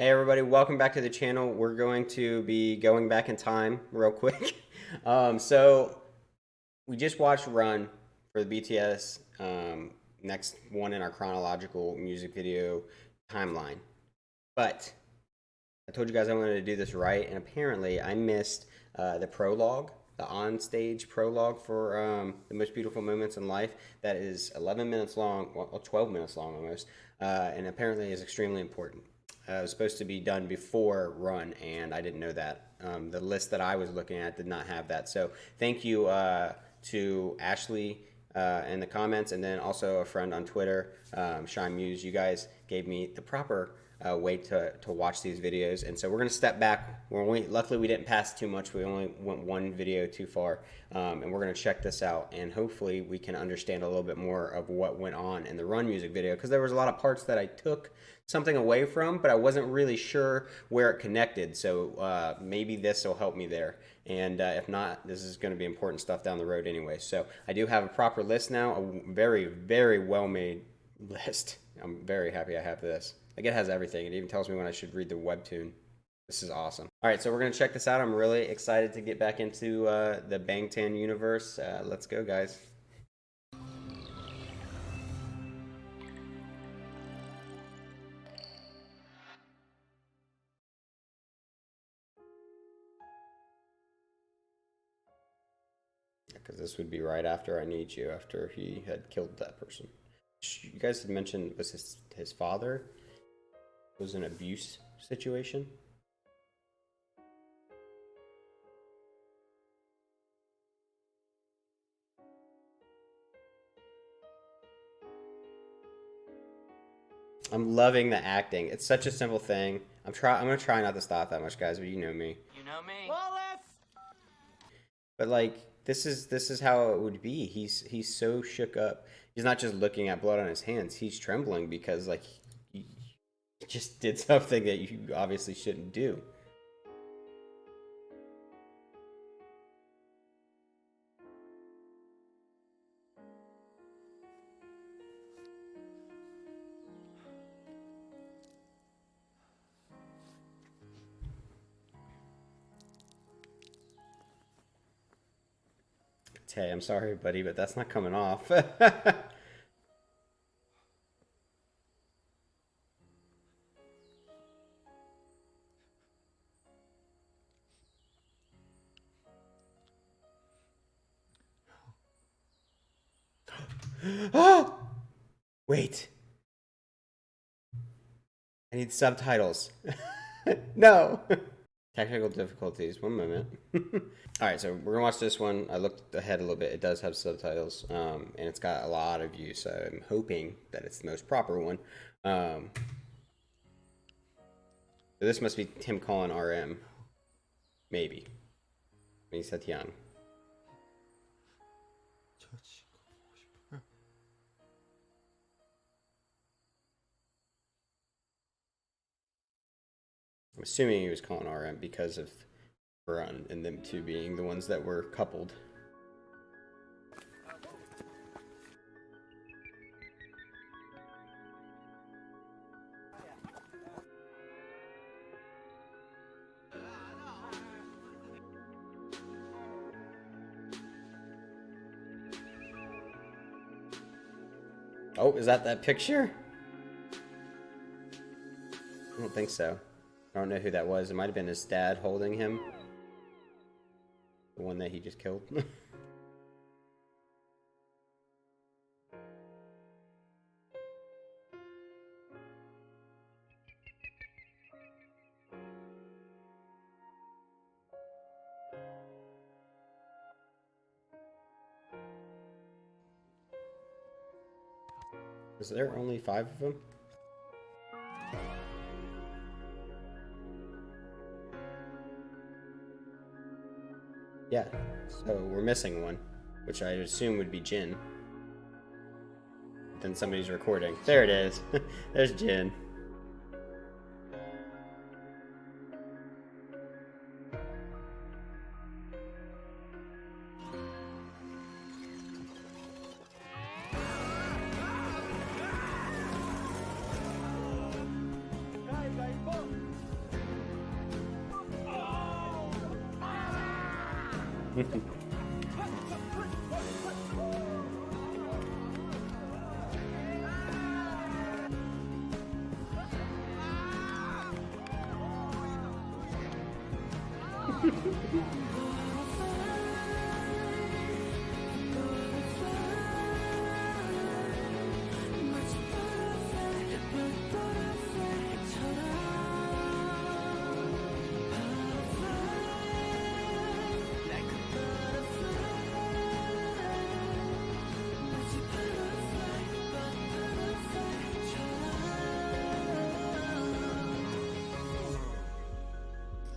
Hey everybody, welcome back to the channel. We're going to be going back in time real quick. So we just watched Run for the BTS, next one in our chronological music video timeline. But I told you guys I wanted to do this right, and apparently I missed the prologue, the on-stage prologue for The Most Beautiful Moments in Life. That is 11 minutes long, well, 12 minutes long almost, and apparently is extremely important. It was supposed to be done before Run, and I didn't know that. The list that I was looking at did not have that. So thank you to Ashley in the comments, and then also a friend on Twitter, Shine Muse. You guys gave me the proper way to watch these videos, and so we're going to step back. Luckily, we didn't pass too much. We only went one video too far, and we're going to check this out, and hopefully we can understand a little bit more of what went on in the Run music video, because there was a lot of parts that I took something away from, but I wasn't really sure where it connected. So maybe this will help me there. And if not, this is going to be important stuff down the road anyway. So I do have a proper list now, a very, very well-made list. I'm very happy I have this. Like, it has everything. It even tells me when I should read the webtoon. This is awesome. All right, so we're going to check this out. I'm really excited to get back into the Bangtan Universe. Let's go, guys. Because this would be right after I Need You, after he had killed that person. You guys had mentioned, was his father was an abuse situation? I'm loving the acting. It's such a simple thing. I'm gonna try not to stop that much, guys, but you know me. You know me. But like, this is how it would be. He's so shook up. He's not just looking at blood on his hands. He's trembling because like he just did something that you obviously shouldn't do. Hey, I'm sorry, buddy, but that's not coming off. Oh! Wait. I need subtitles. No. Technical difficulties. One moment. All right, so we're gonna watch this one. I looked ahead a little bit. It does have subtitles, and it's got a lot of views. So I'm hoping that it's the most proper one. So this must be him calling RM. Maybe. He said young. I'm assuming he was calling RM because of Run and them two being the ones that were coupled. Oh, is that picture? I don't think so. I don't know who that was. It might have been his dad holding him. The one that he just killed. Is there only 5 of them? Yeah, so we're missing one, which I assume would be Jin. Then somebody's recording. There it is. There's Jin.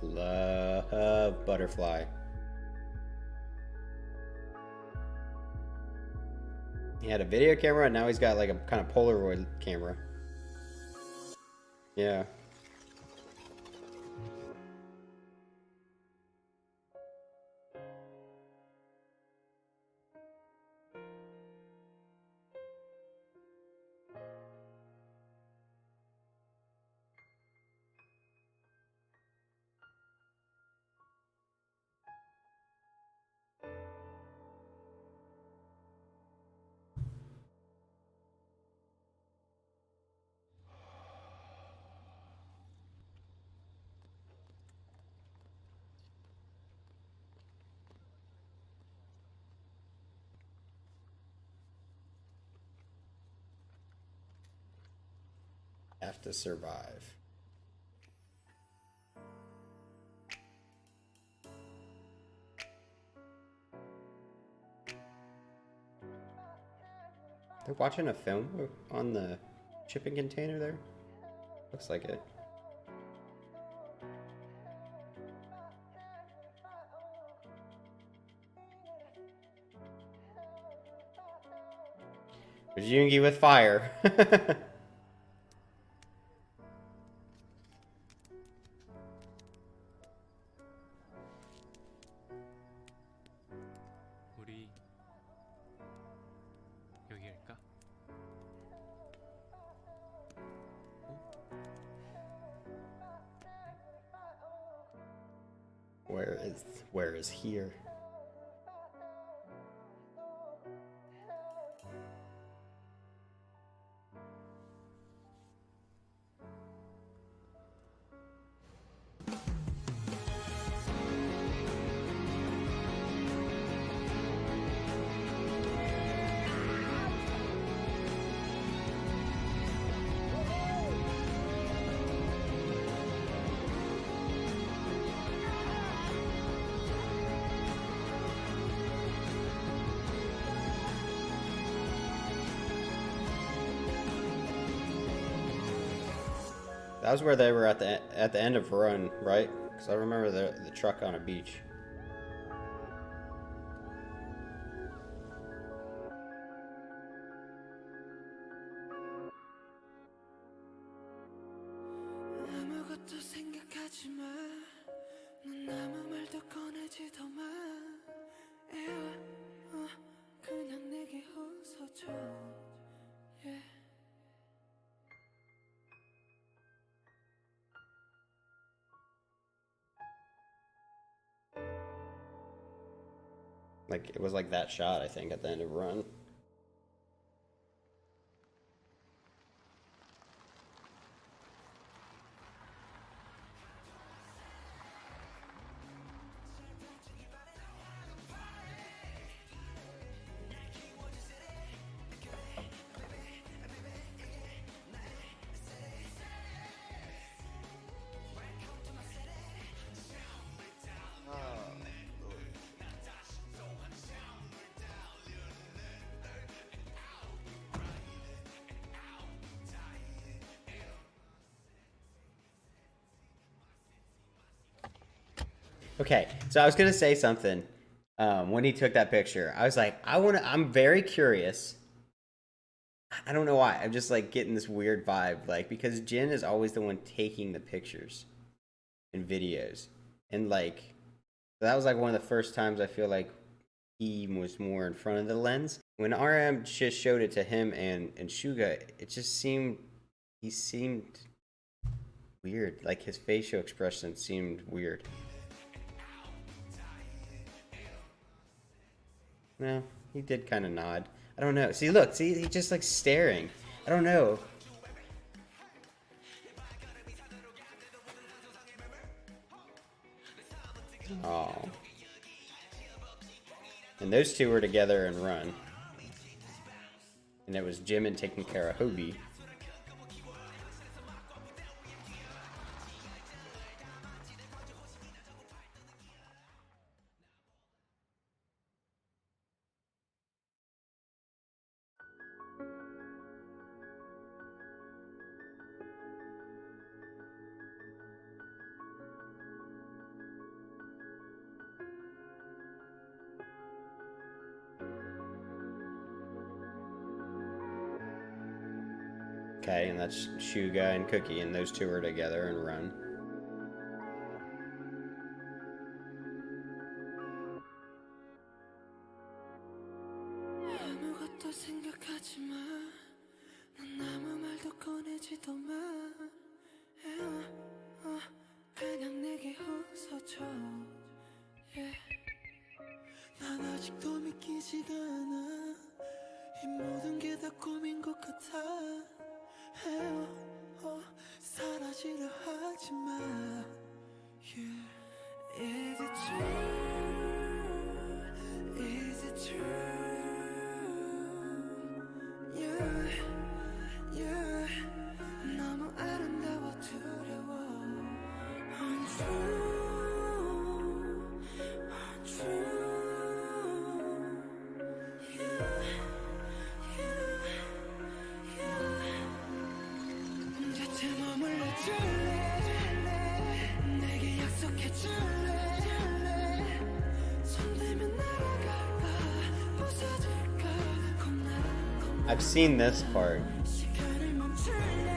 Love butterfly. He had a video camera, and now he's got like a kind of Polaroid camera. Yeah. Have to survive. They're watching a film on the shipping container there? Looks like it. There's Yoongi with fire. 우리 여기 할까? Where is here? That was where they were at the end of Run, right? Because I remember the truck on a beach. 아무것도 생각하지 마. 넌 아무 말도 꺼내지도 마. 그냥 내게 웃어줘. Yeah. Like, it was like that shot, I think, at the end of Run. Okay, so I was gonna say something when he took that picture. I was like, I'm very curious. I don't know why. I'm just like getting this weird vibe, like, because Jin is always the one taking the pictures and videos, and like that was like one of the first times I feel like he was more in front of the lens. When RM just showed it to him and Suga, it just seemed he seemed weird. Like his facial expression seemed weird. No, he did kind of nod. I don't know. See, look, see, he's just like staring. I don't know. Oh. And those two were together and Run. And it was Jimin taking care of Hobie. Okay, and that's Suga and Cookie, and those two are together and Run. 아무것도 생각하지 마. 난 아무 말도 꺼내지도 마. 그냥 내게 웃어줘. Yeah. 난 아직도 믿기지가 않아. 이 모든 게 다 꿈인 것 같아. 사라지려 하지 마. Yeah. Is it true? Is it true? Yeah, yeah. 너무 아름다워 두려워. Untrue, untrue. Yeah, yeah, yeah. 곁에 머물러 줄래? 내게 약속해 줄래? 손 대면 날아갈까? 부서질까? 겁나. I've seen this part. 시간을 멈출래?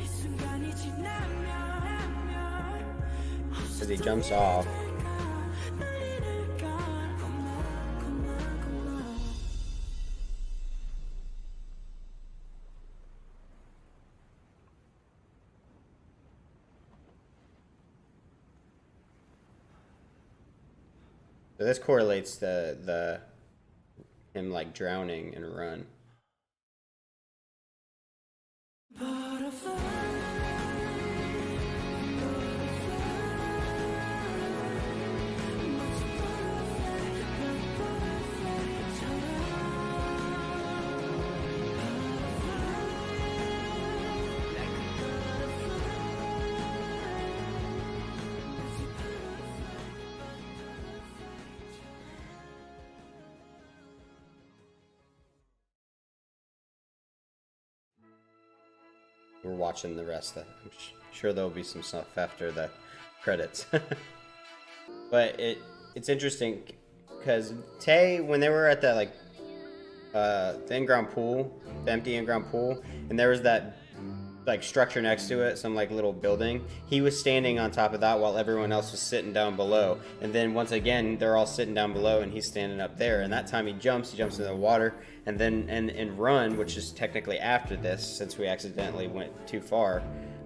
이 순간이 지나면 As he jumps off. 날 잃을까? 겁나. So this correlates the him like drowning and Run. We're watching the rest. I'm sure there'll be some stuff after the credits. But it's interesting because Tae, when they were at that like the in-ground pool, the empty in-ground pool, and there was that like structure next to it, some like little building, he was standing on top of that while everyone else was sitting down below. And then once again, they're all sitting down below and he's standing up there. And that time he jumps into the water, and then and Run, which is technically after this, since we accidentally went too far.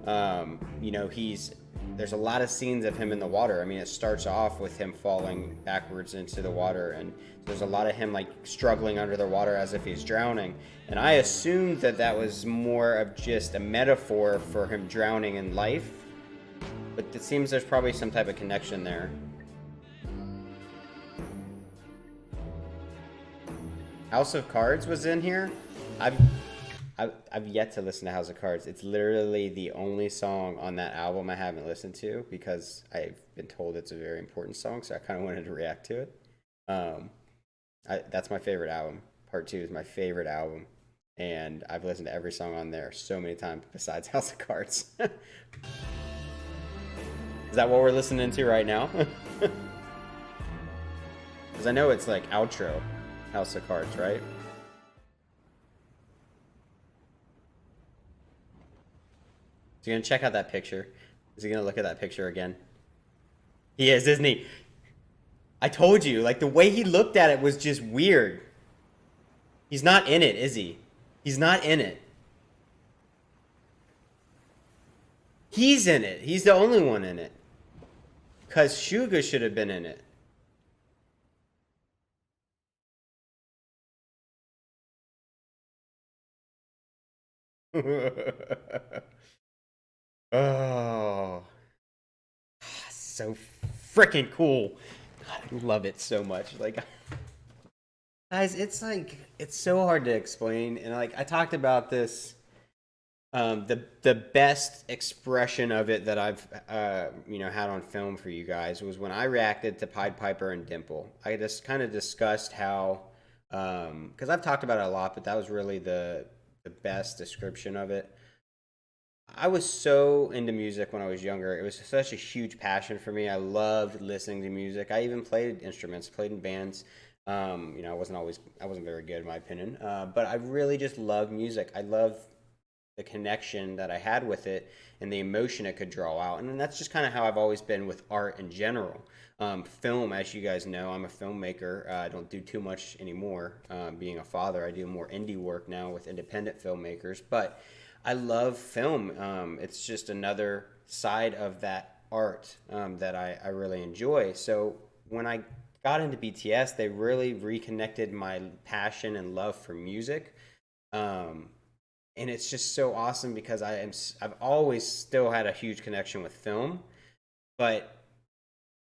You know, there's a lot of scenes of him in the water. I mean, it starts off with him falling backwards into the water, and there's a lot of him like struggling under the water as if he's drowning. And I assumed that was more of just a metaphor for him drowning in life, but it seems there's probably some type of connection there. House of Cards was in here. I've yet to listen to House of Cards. It's literally the only song on that album I haven't listened to because I've been told it's a very important song, so I kind of wanted to react to it. That's my favorite album. Part 2 is my favorite album, and I've listened to every song on there so many times besides House of Cards. Is that what we're listening to right now? Because I know it's like outro House of Cards, right? So you're gonna check out that picture. Is he gonna look at that picture again? He is, isn't he? I told you, like the way he looked at it was just weird. He's not in it, is he? He's not in it. He's in it. He's the only one in it. Because Suga should have been in it. Oh, so freaking cool. God, I love it so much. Like, guys, it's like it's so hard to explain. And like I talked about this, the best expression of it that I've had on film for you guys was when I reacted to Pied Piper and Dimple. I just kind of discussed how, because I've talked about it a lot, but that was really the best description of it. I was so into music when I was younger. It was such a huge passion for me. I loved listening to music. I even played instruments, played in bands. I wasn't very good in my opinion, but I really just loved music. I loved the connection that I had with it and the emotion it could draw out. And that's just kind of how I've always been with art in general. Film, as you guys know, I'm a filmmaker. I don't do too much anymore. Being a father, I do more indie work now with independent filmmakers. But I love film. It's just another side of that art that I really enjoy. So when I got into BTS, they really reconnected my passion and love for music. Um, and it's just so awesome because I've always still had a huge connection with film, but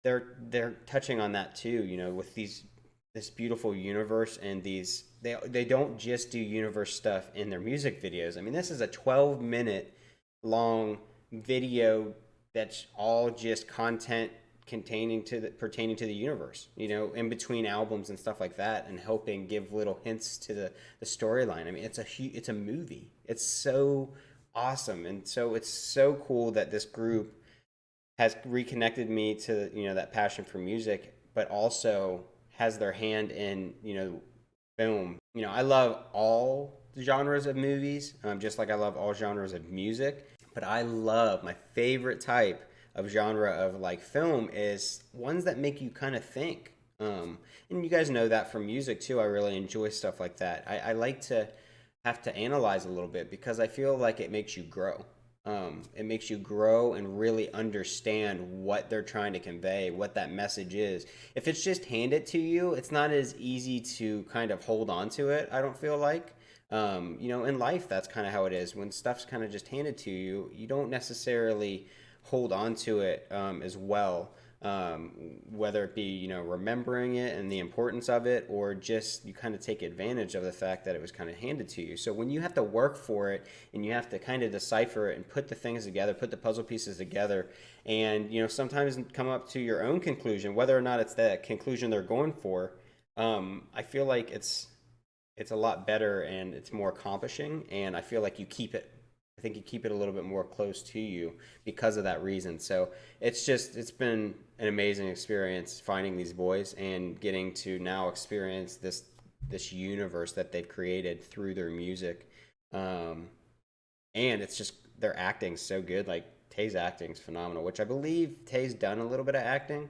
they're touching on that too, with this beautiful universe and they don't just do universe stuff in their music videos. I mean, this is a 12-minute long video that's all just content pertaining to the universe, in between albums and stuff like that, and helping give little hints to the storyline. I mean, it's a movie. It's so awesome, and so it's so cool that this group has reconnected me to that passion for music, but also has their hand in film. I love all genres of movies, just like I love all genres of music. But I love my favorite type of genre of like film is ones that make you kind of think. And you guys know that from music too. I really enjoy stuff like that. I like to have to analyze a little bit because I feel like it makes you grow. It makes you grow and really understand what they're trying to convey, what that message is. If it's just handed to you, it's not as easy to kind of hold on to it, I don't feel like. In life, that's kind of how it is. When stuff's kind of just handed to you, you don't necessarily hold on to it as well. Whether it be, remembering it and the importance of it, or just you kind of take advantage of the fact that it was kind of handed to you. So when you have to work for it and you have to kind of decipher it and put the things together, put the puzzle pieces together, and, sometimes come up to your own conclusion, whether or not it's the conclusion they're going for, I feel like it's a lot better and it's more accomplishing. And I feel like I think you keep it a little bit more close to you because of that reason. So it's been an amazing experience finding these boys and getting to now experience this universe that they've created through their music. And it's just their acting's so good. Like Tay's acting's phenomenal, which I believe Tay's done a little bit of acting, if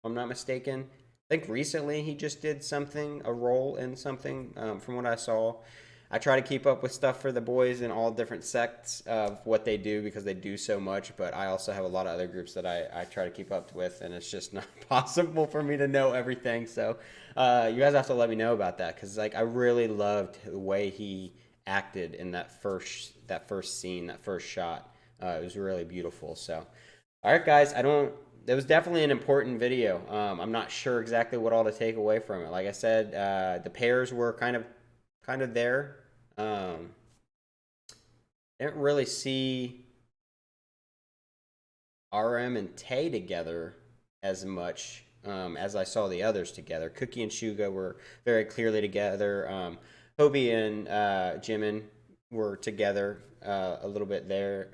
I'm not mistaken. I think recently he just did a role in something, from what I saw. I try to keep up with stuff for the boys in all different sects of what they do because they do so much, but I also have a lot of other groups that I try to keep up with, and it's just not possible for me to know everything. So you guys have to let me know about that because like I really loved the way he acted in that first scene, that first shot. It was really beautiful. So, all right, guys, I don't. It was definitely an important video. I'm not sure exactly what all to take away from it. Like I said, the pairs were kind of there. Um, didn't really see RM and Tay together as much as I saw the others together. Cookie and Suga were very clearly together. Hobie and Jimin were together a little bit there.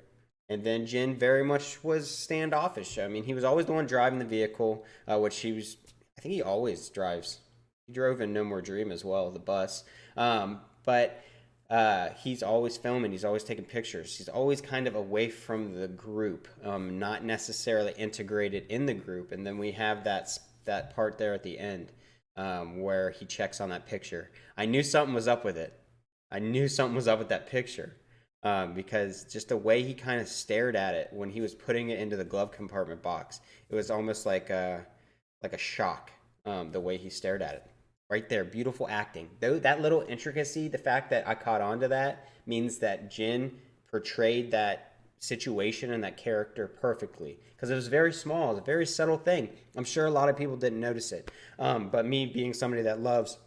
And then Jin very much was standoffish. I mean, he was always the one driving the vehicle, which I think he always drives. He drove in No More Dream as well, the bus. But he's always filming. He's always taking pictures. He's always kind of away from the group, not necessarily integrated in the group. And then we have that part there at the end where he checks on that picture. I knew something was up with it. I knew something was up with that picture because just the way he kind of stared at it when he was putting it into the glove compartment box, it was almost like a shock. The way he stared at it, right there, beautiful acting. Though that little intricacy, the fact that I caught on to that means that Jin portrayed that situation and that character perfectly because it was very small, it was a very subtle thing. I'm sure a lot of people didn't notice it, but me being somebody that loves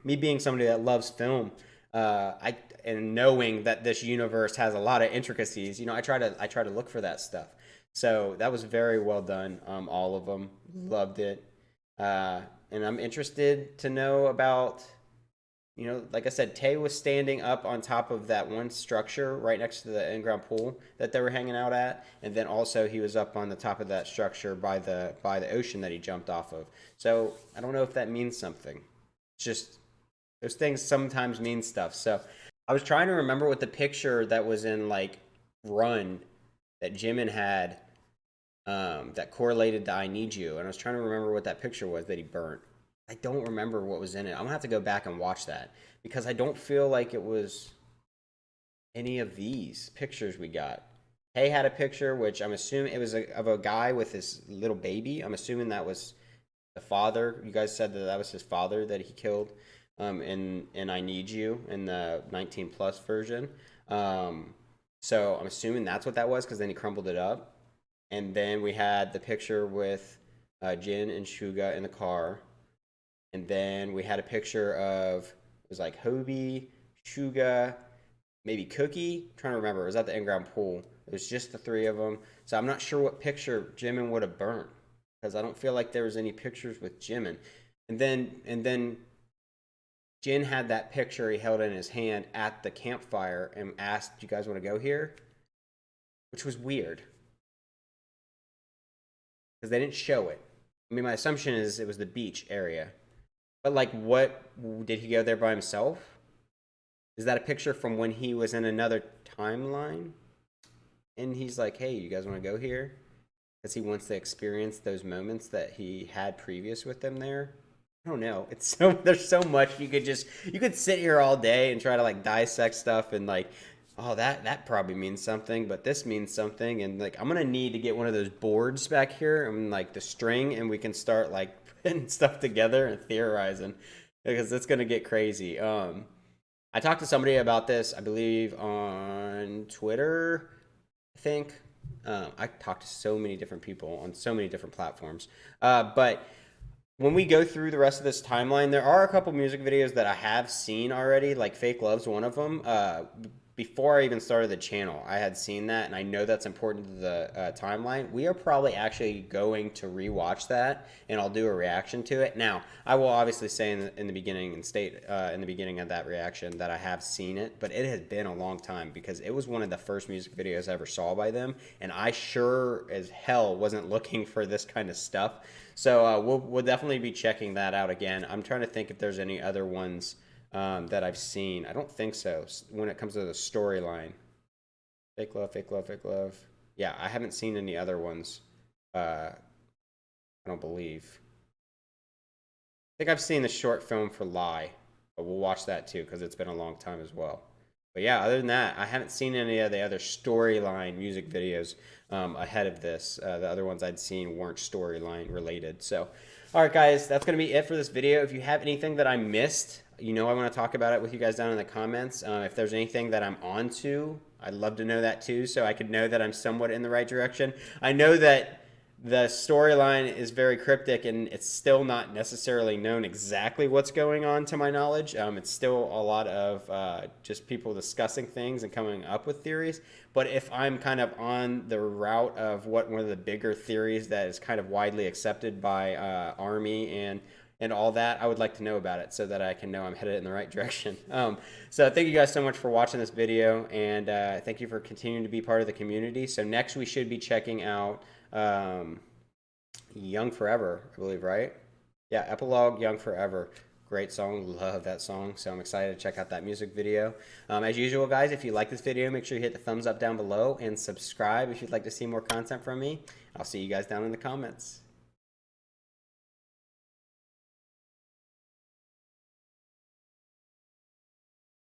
me being somebody that loves film, I and knowing that this universe has a lot of intricacies, you know, I try to look for that stuff. So that was very well done. All of them loved it, and I'm interested to know about. You know, like I said, Tay was standing up on top of that one structure right next to the in-ground pool that they were hanging out at, and then also he was up on the top of that structure by the ocean that he jumped off of. So I don't know if that means something. It's just those things sometimes mean stuff. So I was trying to remember what the picture that was in like Run that Jimin had that correlated to I Need You, and I was trying to remember what that picture was that he burnt. I don't remember what was in it. I'm gonna have to go back and watch that because I don't feel like it was any of these pictures we got. Hay had a picture, which I'm assuming it was of a guy with his little baby. I'm assuming that was the father. You guys said that that was his father that he killed in I Need You in the 19 plus version. So I'm assuming that's what that was because then he crumbled it up. And then we had the picture with Jin and Suga in the car. And then we had a picture of, it was like Hobie, Suga, maybe Cookie. I'm trying to remember. It was at the in-ground pool. It was just the three of them. So I'm not sure what picture Jimin would have burnt because I don't feel like there was any pictures with Jimin. And then Jin had that picture he held in his hand at the campfire and asked, "Do you guys want to go here?" Which was weird because they didn't show it. I mean, my assumption is it was the beach area. But like, what did he go there by himself? Is that a picture from when he was in another timeline? And he's like, "Hey, you guys want to go here?" Because he wants to experience those moments that he had previous with them there. I don't know. It's so there's so much you could sit here all day and try to like dissect stuff and like, oh that probably means something, but this means something, and like I'm gonna need to get one of those boards back here and like the string, and we can start like putting stuff together and theorizing because it's gonna get crazy. I talked to somebody about this, I believe on Twitter. I think I talked to so many different people on so many different platforms, but when we go through the rest of this timeline, there are a couple music videos that I have seen already, like Fake Love's one of them. Before I even started the channel, I had seen that, and I know that's important to the timeline. We are probably actually going to rewatch that, and I'll do a reaction to it. Now, I will obviously say in the beginning and state in the beginning of that reaction that I have seen it, but it has been a long time because it was one of the first music videos I ever saw by them, and I sure as hell wasn't looking for this kind of stuff. So we'll definitely be checking that out again. I'm trying to think if there's any other ones that I've seen. I don't think so when it comes to the storyline. Fake Love, Fake Love, Fake Love. Yeah, I haven't seen any other ones. I don't believe. I think I've seen the short film for Lie, but we'll watch that too because it's been a long time as well. But yeah, other than that, I haven't seen any of the other storyline music videos ahead of this. The other ones I'd seen weren't storyline related. So, all right, guys, that's going to be it for this video. If you have anything that I missed, you know I want to talk about it with you guys down in the comments. If there's anything that I'm onto, I'd love to know that too, so I could know that I'm somewhat in the right direction. I know that the storyline is very cryptic and it's still not necessarily known exactly what's going on to my knowledge. It's still a lot of just people discussing things and coming up with theories. But if I'm kind of on the route of what one of the bigger theories that is kind of widely accepted by Army and all that, I would like to know about it so that I can know I'm headed in the right direction. So thank you guys so much for watching this video, and thank you for continuing to be part of the community. So next we should be checking out Young Forever, I believe, right? Yeah, Epilogue, Young Forever. Great song, love that song, so I'm excited to check out that music video. As usual, guys, if you like this video, make sure you hit the thumbs up down below and subscribe if you'd like to see more content from me. I'll see you guys down in the comments.